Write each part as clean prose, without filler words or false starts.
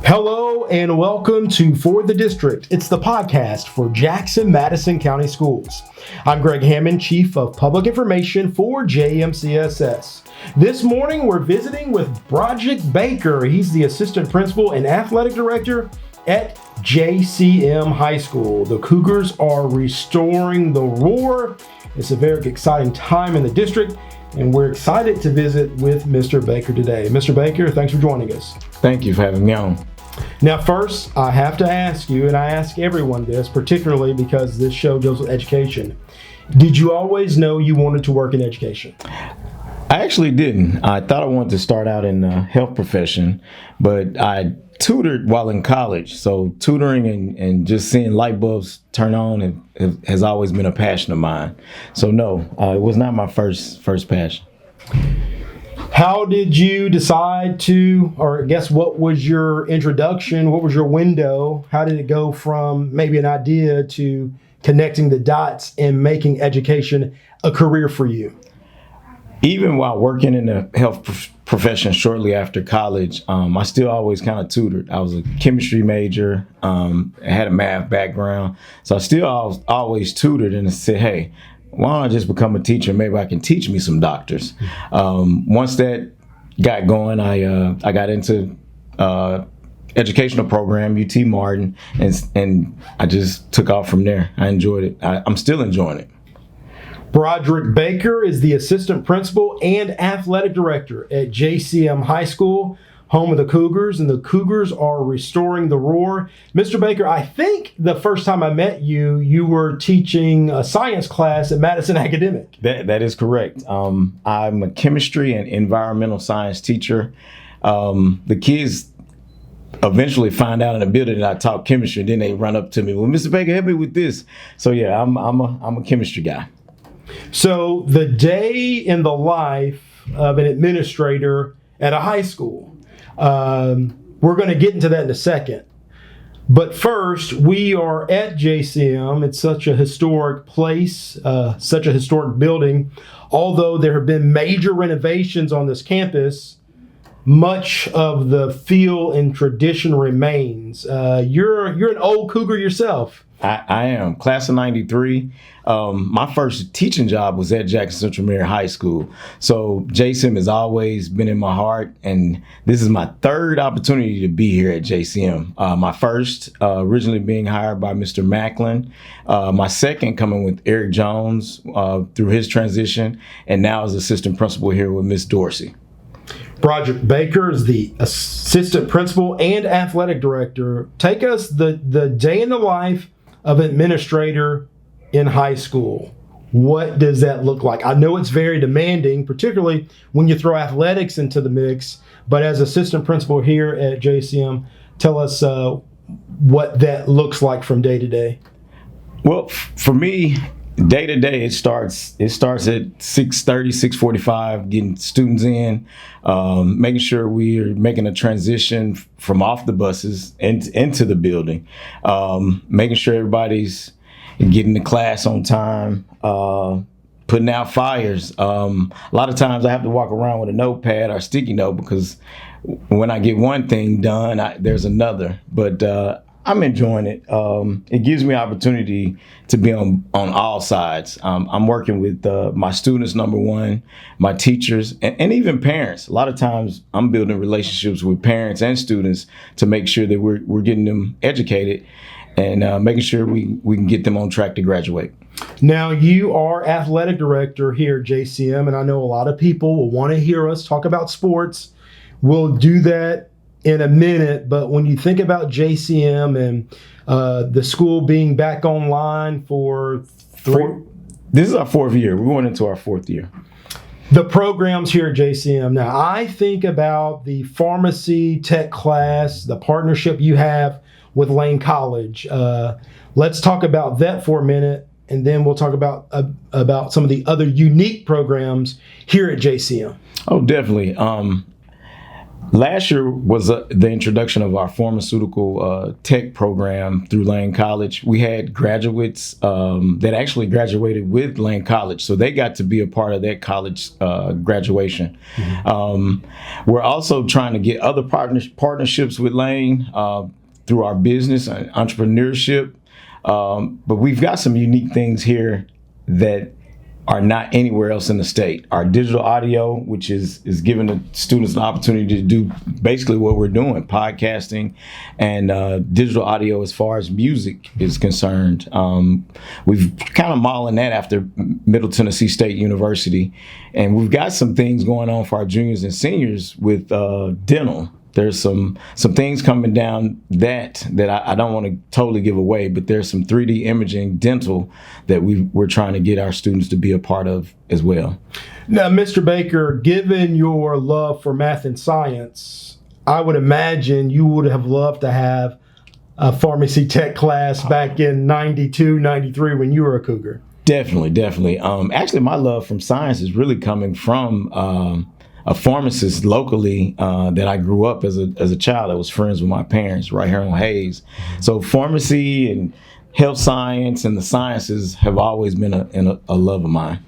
Hello and welcome to For the District. It's the podcast for Jackson-Madison County Schools. I'm Greg Hammond, Chief of Public Information for JMCSS. This morning we're visiting with Broderick Baker. He's the Assistant Principal and Athletic Director at JCM High School. The Cougars are restoring the roar. It's a very exciting time in the district, and we're excited to visit with Mr. Baker today. Mr. Baker, thanks for joining us. Thank you for having me on. Now, first, I have to ask you, and I ask everyone this, particularly because this show deals with education. Did you always know you wanted to work in education? I actually didn't. I thought I wanted to start out in the health profession, but I tutored while in college. So tutoring and just seeing light bulbs turn on has always been a passion of mine. So no, it was not my first passion. How did you decide to, or I guess what was your introduction? What was your window? How did it go from maybe an idea to connecting the dots and making education a career for you? Even while working in the health profession shortly after college, I still always kind of tutored. I was a chemistry major, I had a math background, so I still always tutored and said, hey, why don't I just become a teacher? Maybe I can teach me some doctors. Once that got going, I got into educational program, UT Martin, and I just took off from there. I enjoyed it. I'm still enjoying it. Broderick Baker is the Assistant Principal and Athletic Director at JCM High School, home of the Cougars, and the Cougars are restoring the roar. Mr. Baker, I think the first time I met you, you were teaching a science class at Madison Academic. That is correct. I'm a chemistry and environmental science teacher. The kids eventually find out in the building that I taught chemistry, and then they run up to me, well, Mr. Baker, help me with this. So yeah, I'm a chemistry guy. So the day in the life of an administrator at a high school. We're going to get into that in a second. But first, we are at JCM. It's such a historic place, such a historic building. Although there have been major renovations on this campus, much of the feel and tradition remains. You're an old Cougar yourself. I am. Class of 93. My first teaching job was at Jackson Central Mary High School. So JCM has always been in my heart, and this is my third opportunity to be here at JCM. My first, originally being hired by Mr. Macklin. My second coming with Eric Jones through his transition, and now as assistant principal here with Miss Dorsey. Broderick Baker is the Assistant Principal and Athletic Director. Take us the day in the life of an administrator in high school. What does that look like? I know it's very demanding, particularly when you throw athletics into the mix, but as assistant principal here at JCM, tell us what that looks like from day to day. Well, for me, day to day, it starts at 6:30, 6:45, getting students in, making sure we are making a transition from off the buses into the building, making sure everybody's getting to class on time, putting out fires. A lot of times I have to walk around with a notepad or sticky note because when I get one thing done, there's another. But I'm enjoying it. It gives me opportunity to be on all sides. I'm working with my students, number one, my teachers, and even parents. A lot of times I'm building relationships with parents and students to make sure that we're getting them educated and making sure we can get them on track to graduate. Now, you are athletic director here at JCM, and I know a lot of people will want to hear us talk about sports. We'll do that in a minute, but when you think about JCM and the school being back online for this is our fourth year. We went into our fourth year. The programs here at JCM. Now, I think about the pharmacy tech class, the partnership you have with Lane College. Let's talk about that for a minute, and then we'll talk about some of the other unique programs here at JCM. Oh, definitely. Last year was the introduction of our pharmaceutical tech program through Lane College. We had graduates that actually graduated with Lane College, so they got to be a part of that college graduation. We're also trying to get other partnerships with Lane through our business and entrepreneurship, but we've got some unique things here that are not anywhere else in the state. Our digital audio, which is giving the students an opportunity to do basically what we're doing, podcasting and digital audio as far as music is concerned. We've kind of modeling that after Middle Tennessee State University. And we've got some things going on for our juniors and seniors with dental. There's some things coming down that I don't want to totally give away, but there's some 3D imaging dental that we're trying to get our students to be a part of as well. Now, Mr. Baker, given your love for math and science, I would imagine you would have loved to have a pharmacy tech class back in 92, 93 when you were a Cougar. Definitely. Actually, my love from science is really coming from a pharmacist locally that I grew up as a child that was friends with my parents right here on Hayes. So pharmacy and health science and the sciences have always been a love of mine.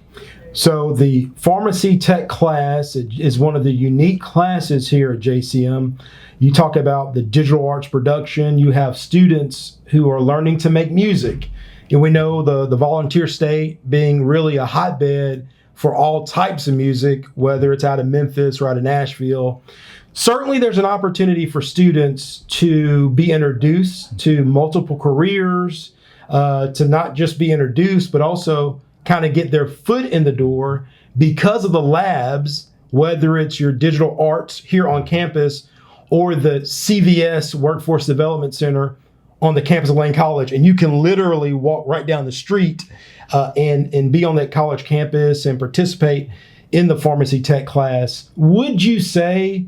So the pharmacy tech class is one of the unique classes here at JCM. You talk about the digital arts production. You have students who are learning to make music. And we know the volunteer state being really a hotbed for all types of music, whether it's out of Memphis or out of Nashville. Certainly there's an opportunity for students to be introduced to multiple careers, to not just be introduced, but also kind of get their foot in the door because of the labs, whether it's your digital arts here on campus or the CVS Workforce Development Center on the campus of Lane College. And you can literally walk right down the street and be on that college campus and participate in the pharmacy tech class. Would you say,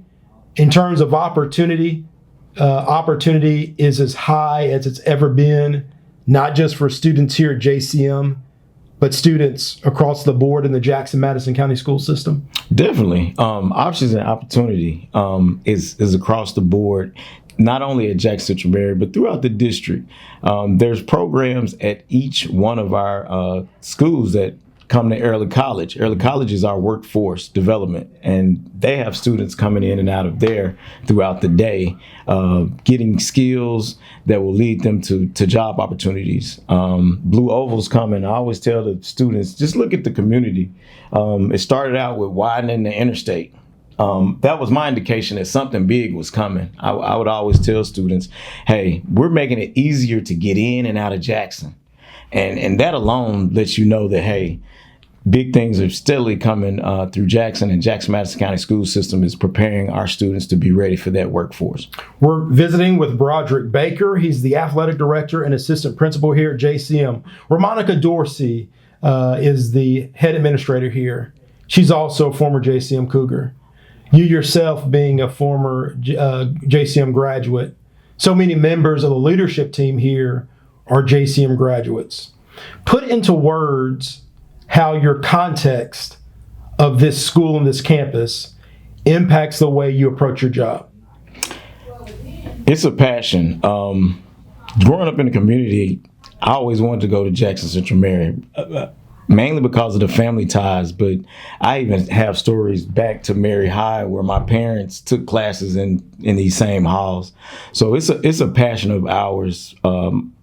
in terms of opportunity is as high as it's ever been, not just for students here at JCM, but students across the board in the Jackson-Madison County school system? Definitely. Options and opportunity is across the board, not only at Jackson Central Mary, but throughout the district. There's programs at each one of our schools that come to Early College. Early College is our workforce development, and they have students coming in and out of there throughout the day, getting skills that will lead them to job opportunities. Blue Oval's coming. I always tell the students, just look at the community. It started out with widening the interstate. That was my indication that something big was coming. I would always tell students, hey, we're making it easier to get in and out of Jackson. And that alone lets you know that, hey, big things are steadily coming through Jackson, and Jackson-Madison County school system is preparing our students to be ready for that workforce. We're visiting with Broderick Baker. He's the athletic director and assistant principal here at JCM. Monica Dorsey is the head administrator here. She's also a former JCM Cougar. You yourself being a former JCM graduate. So many members of the leadership team here are JCM graduates. Put into words how your context of this school and this campus impacts the way you approach your job. It's a passion. Growing up in the community, I always wanted to go to Jackson Central Mary, mainly because of the family ties, but I even have stories back to Mary High where my parents took classes in these same halls. So it's a passion of ours.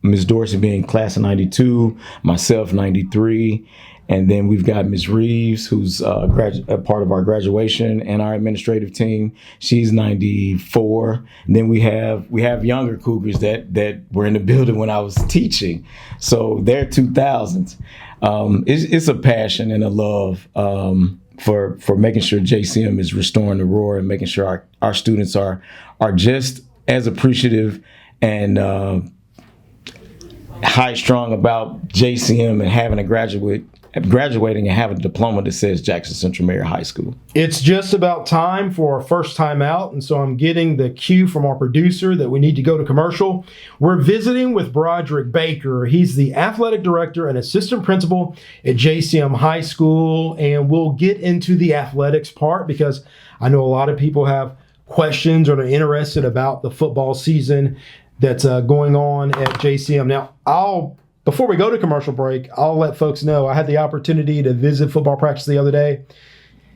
Ms. Dorsey being class of 92, myself 93, and then we've got Ms. Reeves, who's a part of our graduation and our administrative team. She's 94. And then we have younger Cougars that were in the building when I was teaching. So they're 2000s. It's a passion and a love for making sure JCM is restoring the roar and making sure our students are just as appreciative and high strung about JCM and having graduating and having a diploma that says Jackson Central Mary High School. It's just about time for our first time out, and so I'm getting the cue from our producer that we need to go to commercial. We're visiting with Broderick Baker. He's the athletic director and assistant principal at JCM High School, and we'll get into the athletics part because I know a lot of people have questions or they're interested about the football season that's going on at JCM. Now, before we go to commercial break, I'll let folks know I had the opportunity to visit football practice the other day.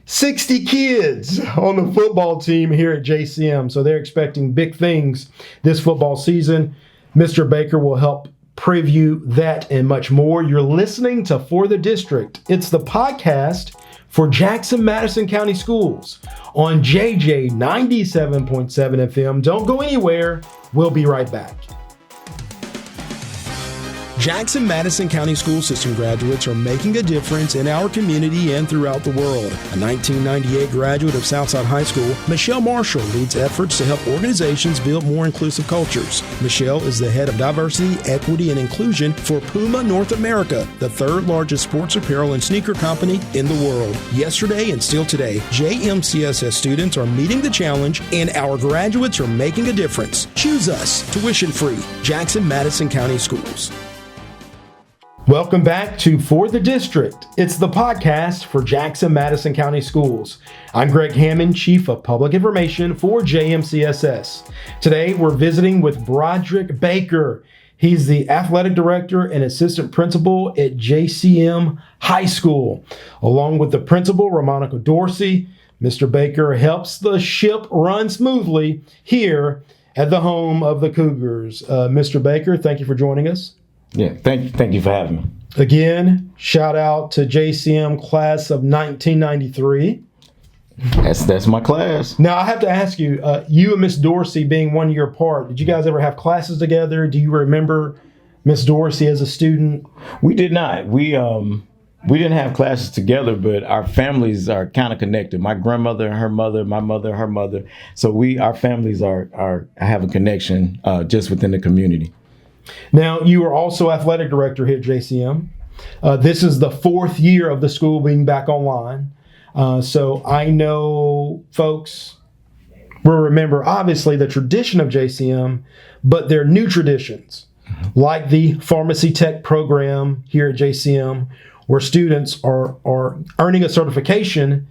60 kids on the football team here at JCM, so they're expecting big things this football season. Mr. Baker will help preview that and much more. You're listening to For the District. It's the podcast for Jackson Madison County Schools on JJ 97.7 FM. Don't go anywhere. We'll be right back. Jackson Madison County School System graduates are making a difference in our community and throughout the world. A 1998 graduate of Southside High School, Michelle Marshall leads efforts to help organizations build more inclusive cultures. Michelle is the head of diversity, equity, and inclusion for Puma North America, the third largest sports apparel and sneaker company in the world. Yesterday and still today, JMCSS students are meeting the challenge and our graduates are making a difference. Choose us, tuition free, Jackson Madison County Schools. Welcome back to For the District. It's the podcast for Jackson Madison County Schools. I'm Greg Hammond, Chief of Public Information for JMCSS. Today, we're visiting with Broderick Baker. He's the Athletic Director and Assistant Principal at JCM High School. Along with the Principal, Ramonica Dorsey, Mr. Baker helps the ship run smoothly here at the home of the Cougars. Mr. Baker, thank you for joining us. Yeah, thank you for having me. Again, shout out to JCM class of 1993. That's my class. Now, I have to ask you, you and Miss Dorsey being 1 year apart, did you guys ever have classes together? Do you remember Miss Dorsey as a student? We did not. We didn't have classes together, but our families are kind of connected. My grandmother and her mother, my mother, her mother. So our families have a connection just within the community. Now, you are also athletic director here at JCM. This is the fourth year of the school being back online. So I know folks will remember, obviously, the tradition of JCM, but there are new traditions, like the pharmacy tech program here at JCM, where students are earning a certification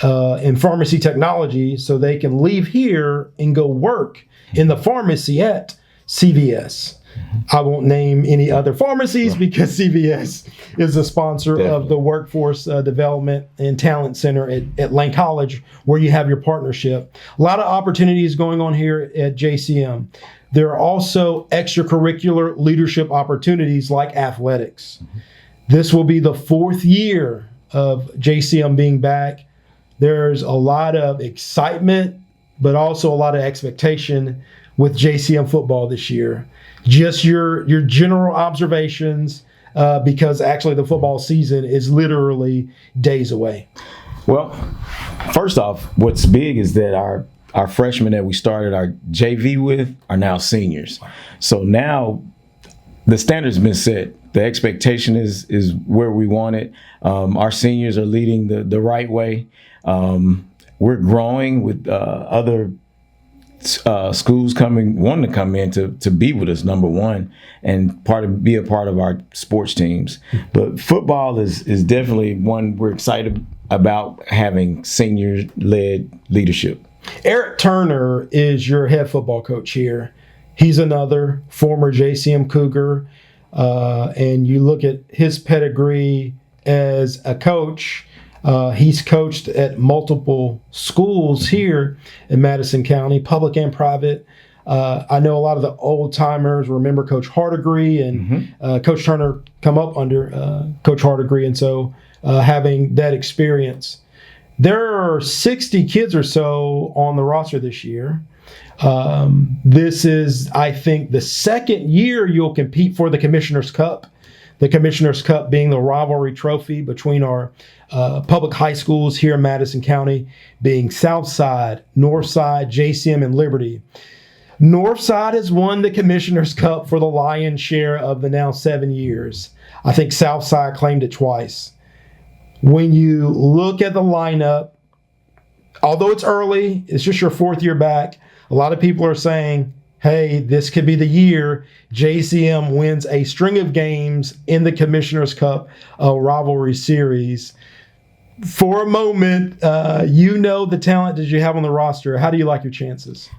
in pharmacy technology so they can leave here and go work in the pharmacy at CVS. I won't name any other pharmacies because CVS is a sponsor of the Workforce Development and Talent Center at Lane College, where you have your partnership. A lot of opportunities going on here at JCM. There are also extracurricular leadership opportunities like athletics. This will be the fourth year of JCM being back. There's a lot of excitement, but also a lot of expectation with JCM football this year. Just your general observations, because actually the football season is literally days away. Well, first off, what's big is that our freshmen that we started our JV with are now seniors. So now the standard's been set. The expectation is where we want it. Our seniors are leading the right way. We're growing with other schools wanting to come in to be with us, number one, and be a part of our sports teams. But football is definitely one we're excited about, having senior-led leadership. Eric Turner is your head football coach here. He's another former JCM Cougar, and you look at his pedigree as a coach. He's coached at multiple schools here in Madison County, public and private. I know a lot of the old timers remember Coach Hardigree and Coach Turner come up under Coach Hardigree, and so having that experience. There are 60 kids or so on the roster this year. This is, I think, the second year you'll compete for the Commissioner's Cup. The Commissioner's Cup being the rivalry trophy between our public high schools here in Madison County, being Southside, Northside, JCM, and Liberty. Northside has won the Commissioner's Cup for the lion's share of the now 7 years. I think Southside claimed it twice. When you look at the lineup, although it's early, it's just your fourth year back, a lot of people are saying, hey, this could be the year JCM wins a string of games in the Commissioner's Cup rivalry series. for a moment, you know the talent that you have on the roster. How do you like your chances?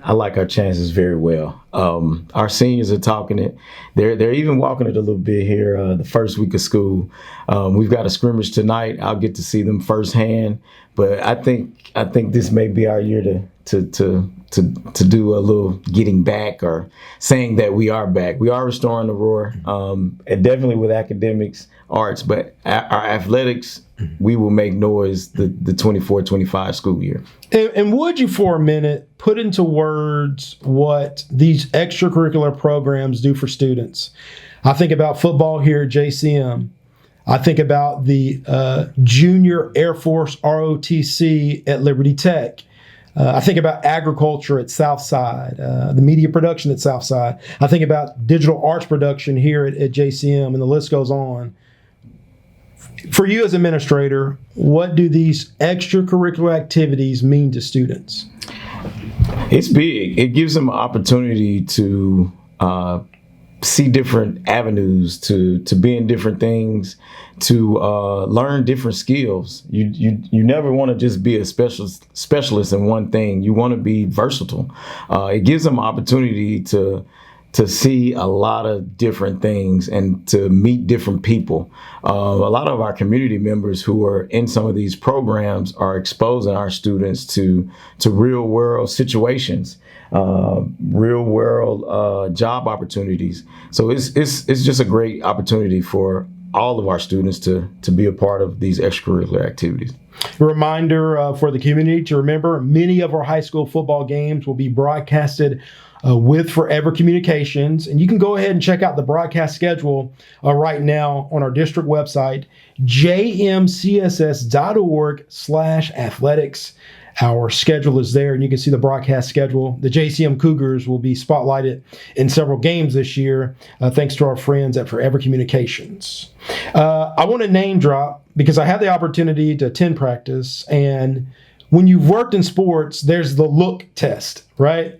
I like our chances very well. Our seniors are talking it. They're even walking it a little bit here the first week of school. We've got a scrimmage tonight. I'll get to see them firsthand. But I think this may be our year to do a little getting back or saying that we are back. We are restoring the roar, and definitely with academics, arts, but our athletics, we will make noise the 24-25 school year. And would you, for a minute, put into words what these extracurricular programs do for students? I think about football here at JCM. I think about the Junior Air Force ROTC at Liberty Tech. I think about agriculture at Southside, the media production at Southside. I think about digital arts production here at JCM, and the list goes on. For you as administrator, what do these extracurricular activities mean to students? It's big. It gives them an opportunity to see different avenues, to be in different things, to learn different skills. You never want to just be a specialist in one thing. You want to be versatile. It gives them an opportunity to see a lot of different things and to meet different people. A lot of our community members who are in some of these programs are exposing our students to real world situations, real world job opportunities. So it's just a great opportunity for all of our students to be a part of these extracurricular activities. A reminder for the community to remember, many of our high school football games will be broadcasted with Forever Communications. And you can go ahead and check out the broadcast schedule right now on our district website, jmcss.org/athletics. Our schedule is there, and you can see the broadcast schedule. The JCM Cougars will be spotlighted in several games this year, thanks to our friends at Forever Communications. I want to name drop because I had the opportunity to attend practice, and when you've worked in sports, there's the look test, right?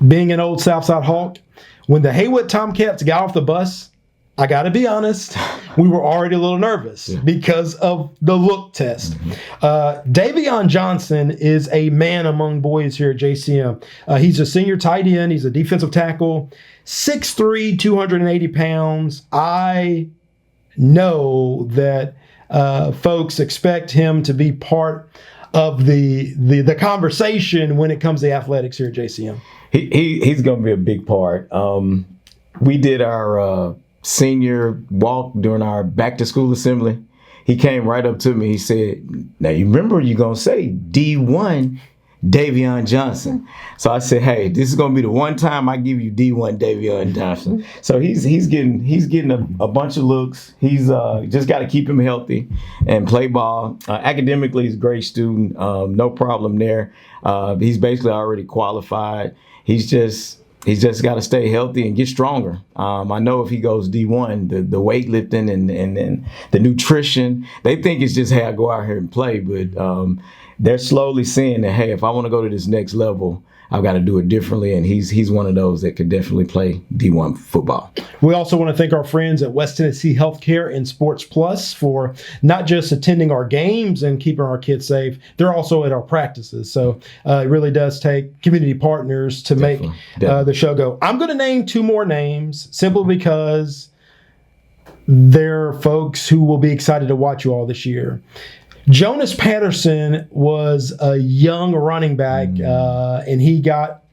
Being an old Southside Hawk, when the Haywood Tomcats got off the bus, I got to be honest, we were already a little nervous because of the look test. Davion Johnson is a man among boys here at JCM. He's a senior tight end. He's a defensive tackle, 6'3", 280 pounds. I know that folks expect him to be part of the conversation when it comes to athletics here at JCM. He's going to be a big part. We did our senior walk during our back to school assembly. He came right up to me. He said, "Now you remember you're going to say D1 Davion Johnson." So I said, "Hey, this is going to be the one time I give you D1 Davion Johnson." So he's getting a bunch of looks. He's just got to keep him healthy and play ball. Academically, he's a great student. No problem there. He's basically already qualified. He's just got to stay healthy and get stronger. I know if he goes D1, the weightlifting and the nutrition, they think it's just, hey, I go out here and play. But they're slowly seeing that, hey, if I want to go to this next level, I've got to do it differently. And he's one of those that could definitely play D1 football. We also want to thank our friends at West Tennessee Healthcare and Sports Plus for not just attending our games and keeping our kids safe, they're also at our practices. So it really does take community partners to make the show go. I'm going to name two more names simply because they're folks who will be excited to watch you all this year. Jonas Patterson was a young running back, and he got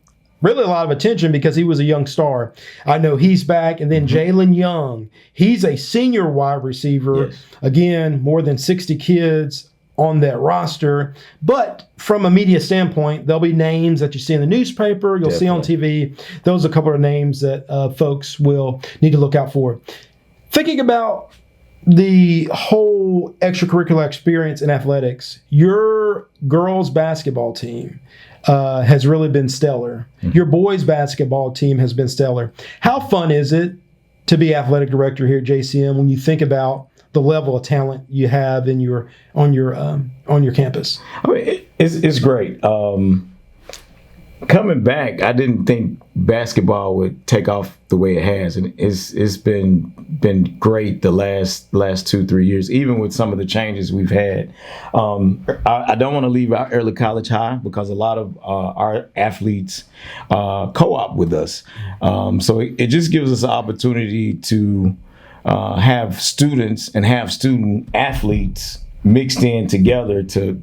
really a lot of attention because he was a young star. I know he's back. And then Jalen Young, he's a senior wide receiver. Yes. Again, more than 60 kids on that roster. But from a media standpoint, there'll be names that you see in the newspaper, you'll see on TV. Those are a couple of names that folks will need to look out for. Thinking about the whole extracurricular experience in athletics, your girls basketball team has really been stellar. Your boys basketball team has been stellar. How fun is it to be athletic director here at JCM when you think about the level of talent you have in on your campus? I mean, it's great. Coming back, I didn't think basketball would take off the way it has, and it's been great the last 2-3 years, even with some of the changes we've had. I don't want to leave out early college high because a lot of our athletes co-op with us, so it just gives us an opportunity to have students and have student athletes mixed in together to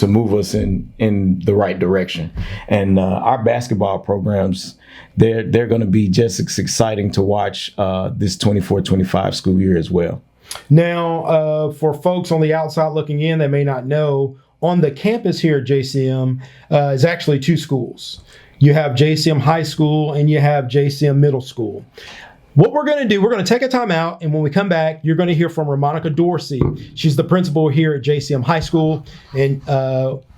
move us in the right direction. And our basketball programs, they're going to be just as exciting to watch this 24-25 school year as well. Now, for folks on the outside looking in that may not know, on the campus here at JCM is actually two schools. You have JCM High School and you have JCM Middle School. What we're going to do, we're going to take a time out, and when we come back, you're going to hear from Monica Dorsey. She's the principal here at JCM High School, and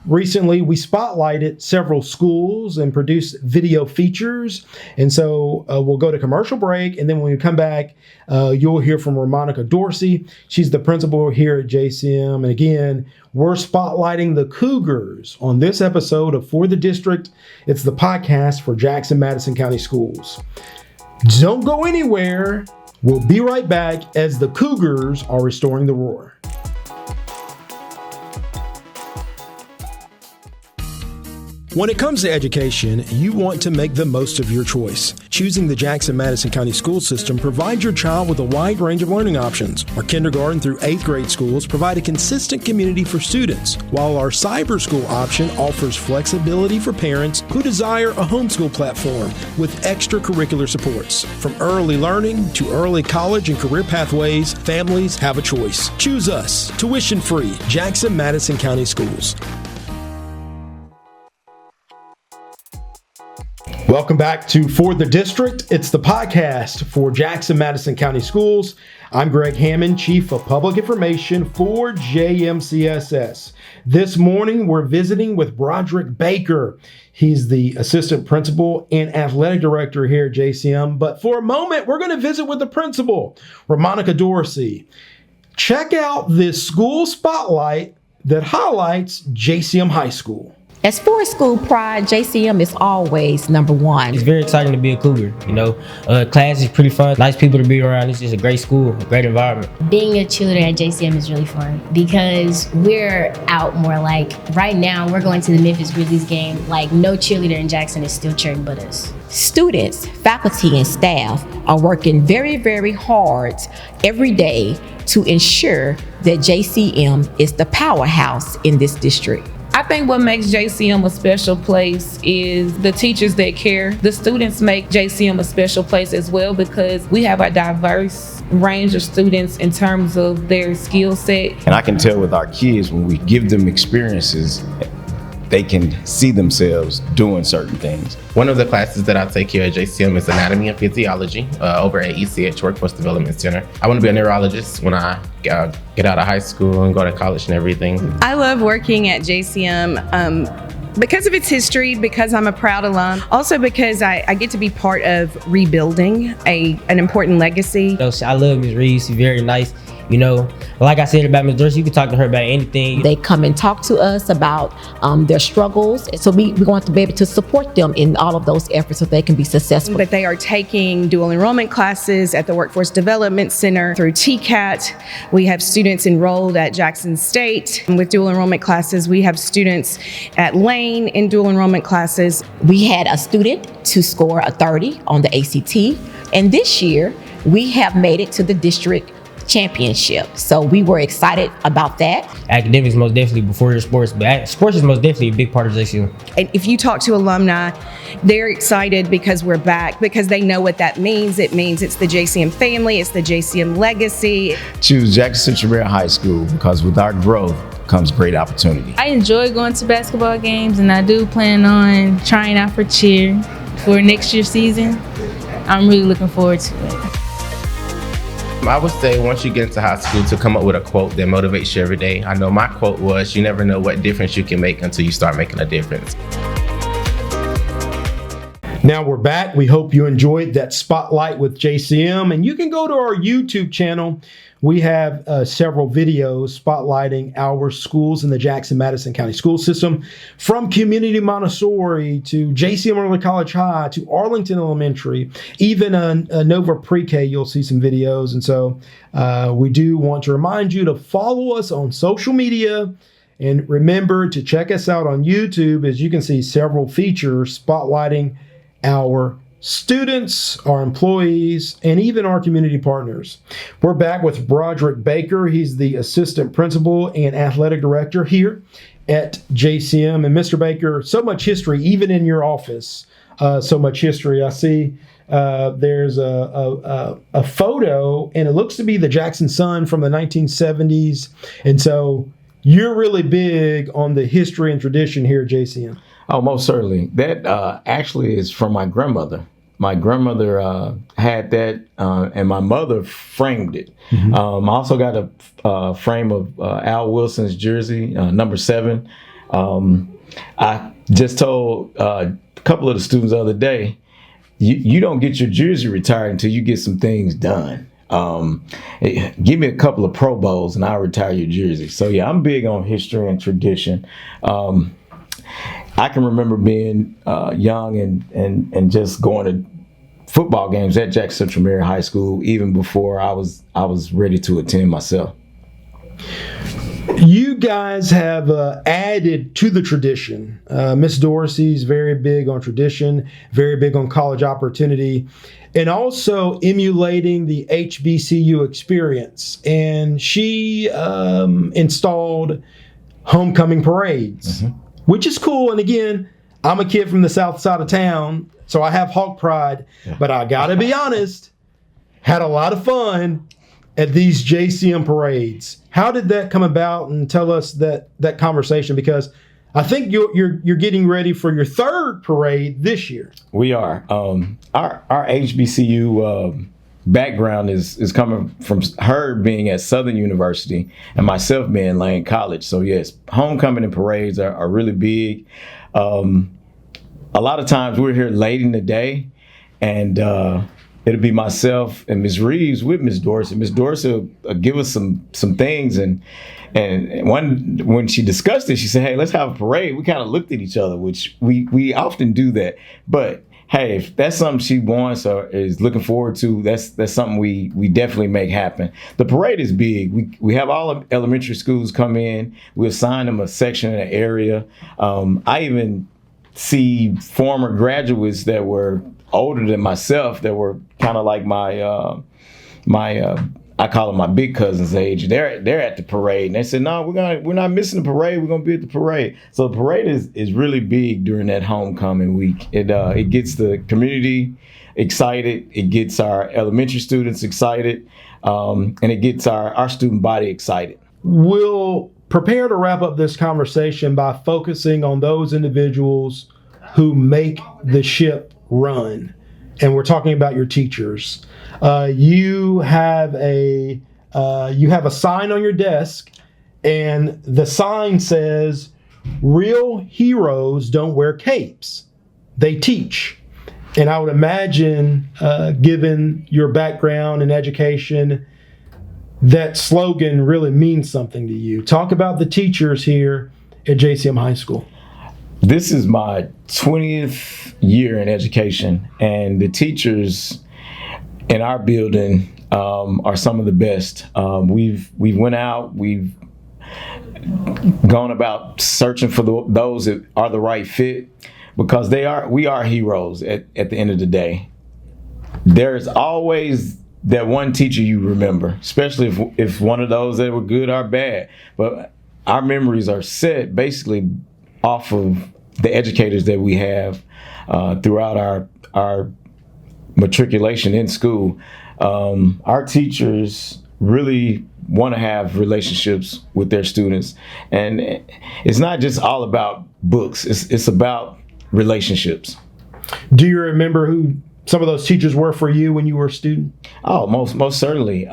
recently we spotlighted several schools and produced video features, and so we'll go to commercial break, and then when we come back, you'll hear from Monica Dorsey. She's the principal here at JCM, and again, we're spotlighting the Cougars on this episode of For the District. It's the podcast for Jackson-Madison County Schools. Don't go anywhere. We'll be right back as the Cougars are restoring the roar. When it comes to education, you want to make the most of your choice. Choosing the Jackson-Madison County School System provides your child with a wide range of learning options. Our kindergarten through 8th grade schools provide a consistent community for students, while our cyber school option offers flexibility for parents who desire a homeschool platform with extracurricular supports. From early learning to early college and career pathways, families have a choice. Choose us. Tuition-free Jackson-Madison County Schools. Welcome back to For the District. It's the podcast for Jackson-Madison County Schools. I'm Greg Hammond, Chief of Public Information for JMCSS. This morning, we're visiting with Broderick Baker. He's the Assistant Principal and Athletic Director here at JCM. But for a moment, we're going to visit with the Principal, Monica Dorsey. Check out this school spotlight that highlights JCM High School. As far as school pride, JCM is always number one. It's very exciting to be a Cougar, class is pretty fun, nice people to be around. It's just a great school, a great environment. Being a cheerleader at JCM is really fun because we're out more. Like right now, we're going to the Memphis Grizzlies game. Like no cheerleader in Jackson is still cheering but us. Students, faculty, and staff are working very, very hard every day to ensure that JCM is the powerhouse in this district. I think what makes JCM a special place is the teachers that care. The students make JCM a special place as well because we have a diverse range of students in terms of their skill set. And I can tell with our kids, when we give them experiences, they can see themselves doing certain things. One of the classes that I take here at JCM is Anatomy and Physiology over at ECH, Workforce Development Center. I want to be a neurologist when I get out of high school and go to college and everything. I love working at JCM because of its history, because I'm a proud alum, also because I get to be part of rebuilding an important legacy. I love Ms. Reed. She's very nice. Like I said about Ms. Dorsey, you can talk to her about anything. They come and talk to us about their struggles. So we want to be able to support them in all of those efforts so they can be successful. But they are taking dual enrollment classes at the Workforce Development Center through TCAT. We have students enrolled at Jackson State with dual enrollment classes. We have students at Lane in dual enrollment classes. We had a student to score a 30 on the ACT. And this year, we have made it to the district championship. So we were excited about that. Academics most definitely before your sports, but sports is most definitely a big part of JCM. And if you talk to alumni, they're excited because we're back, because they know what that means. It means it's the JCM family, it's the JCM legacy. Choose Jackson Central High School because with our growth comes great opportunity. I enjoy going to basketball games and I do plan on trying out for cheer for next year's season. I'm really looking forward to it. I would say once you get into high school to come up with a quote that motivates you every day. I know my quote was, you never know what difference you can make until you start making a difference. Now we're back. We hope you enjoyed that spotlight with JCM, and you can go to our YouTube channel. We have several videos spotlighting our schools in the Jackson-Madison County school system, from Community Montessori to JCM Early College High to Arlington Elementary, even Nova Pre-K. You'll see some videos, and so we do want to remind you to follow us on social media. And remember to check us out on YouTube, as you can see several features spotlighting our students, our employees, and even our community partners. We're back with Broderick Baker. He's the assistant principal and athletic director here at JCM. And Mr. Baker, so much history, even in your office, so much history. I see there's a photo, and it looks to be the Jackson Sun from the 1970s. And so you're really big on the history and tradition here at JCM. Oh, most certainly. That actually is from my grandmother. My grandmother had that, and my mother framed it. I also got a frame of Al Wilson's jersey, number 7. I just told a couple of the students the other day, you don't get your jersey retired until you get some things done. Give me a couple of Pro Bowls and I'll retire your jersey. So yeah, I'm big on history and tradition. I can remember being young and just going to football games at Jackson Central Mary High School even before I was ready to attend myself. You guys have added to the tradition. Miss Dorsey's very big on tradition, very big on college opportunity, and also emulating the HBCU experience. And she installed homecoming parades, which is cool. And again, I'm a kid from the south side of town, so I have Hawk pride, but I gotta be honest, had a lot of fun at these JCM parades. How did that come about? And tell us that conversation, because I think you're getting ready for your 3rd parade this year. We are. Our HBCU background is coming from her being at Southern University and myself being Lane College. So yes, homecoming and parades are really big. A lot of times we're here late in the day, and it'll be myself and Ms. Reeves with Ms. Dorsey. Ms. Dorsey will give us some things, and when she discussed it, she said, "Hey, let's have a parade." We kind of looked at each other, which we often do that. But hey, if that's something she wants or is looking forward to, that's something we definitely make happen. The parade is big. We have all elementary schools come in. We assign them a section in an area. I even see former graduates that were older than myself that were kind of like my I call them my big cousin's age. They're at the parade, and they said, "No, we're not missing the parade. We're gonna be at the parade." So the parade is really big during that homecoming week. It gets the community excited. It gets our elementary students excited, and it gets our student body excited. We'll prepare to wrap up this conversation by focusing on those individuals who make the ship run. And we're talking about your teachers. You have a sign on your desk, and the sign says, "Real heroes don't wear capes, they teach." And I would imagine, given your background and education, that slogan really means something to you. Talk about the teachers here at JCM High School. This is my 20th year in education, and the teachers in our building are some of the best. We've went out, we've gone about searching for those that are the right fit, because we are heroes at the end of the day. There's always that one teacher you remember, especially if one of those that were good or bad. But our memories are set basically off of the educators that we have throughout our matriculation in school. Our teachers really want to have relationships with their students, and it's not just all about books. It's about relationships. Do you remember who some of those teachers were for you when you were a student? Oh, most certainly.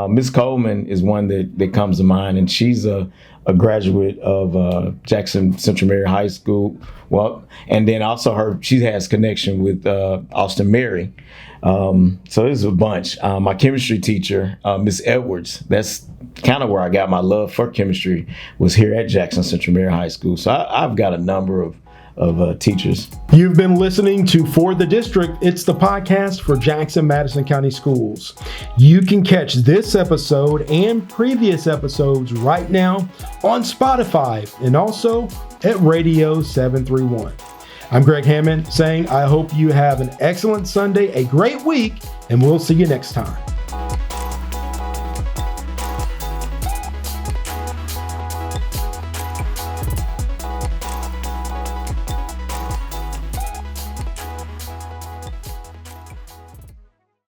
Ms. Coleman is one that comes to mind, and she's a a graduate of Jackson Central Mary High School. Well, and then also she has connection with Austin Mary. So there's a bunch. My chemistry teacher, Miss Edwards, that's kind of where I got my love for chemistry, was here at Jackson Central Mary High School. So I've got a number of teachers. You've been listening to For the District. It's the podcast for Jackson Madison County Schools. You can catch this episode and previous episodes right now on Spotify and also at Radio 731. I'm Greg Hammond saying I hope you have an excellent Sunday, a great week, and we'll see you next time.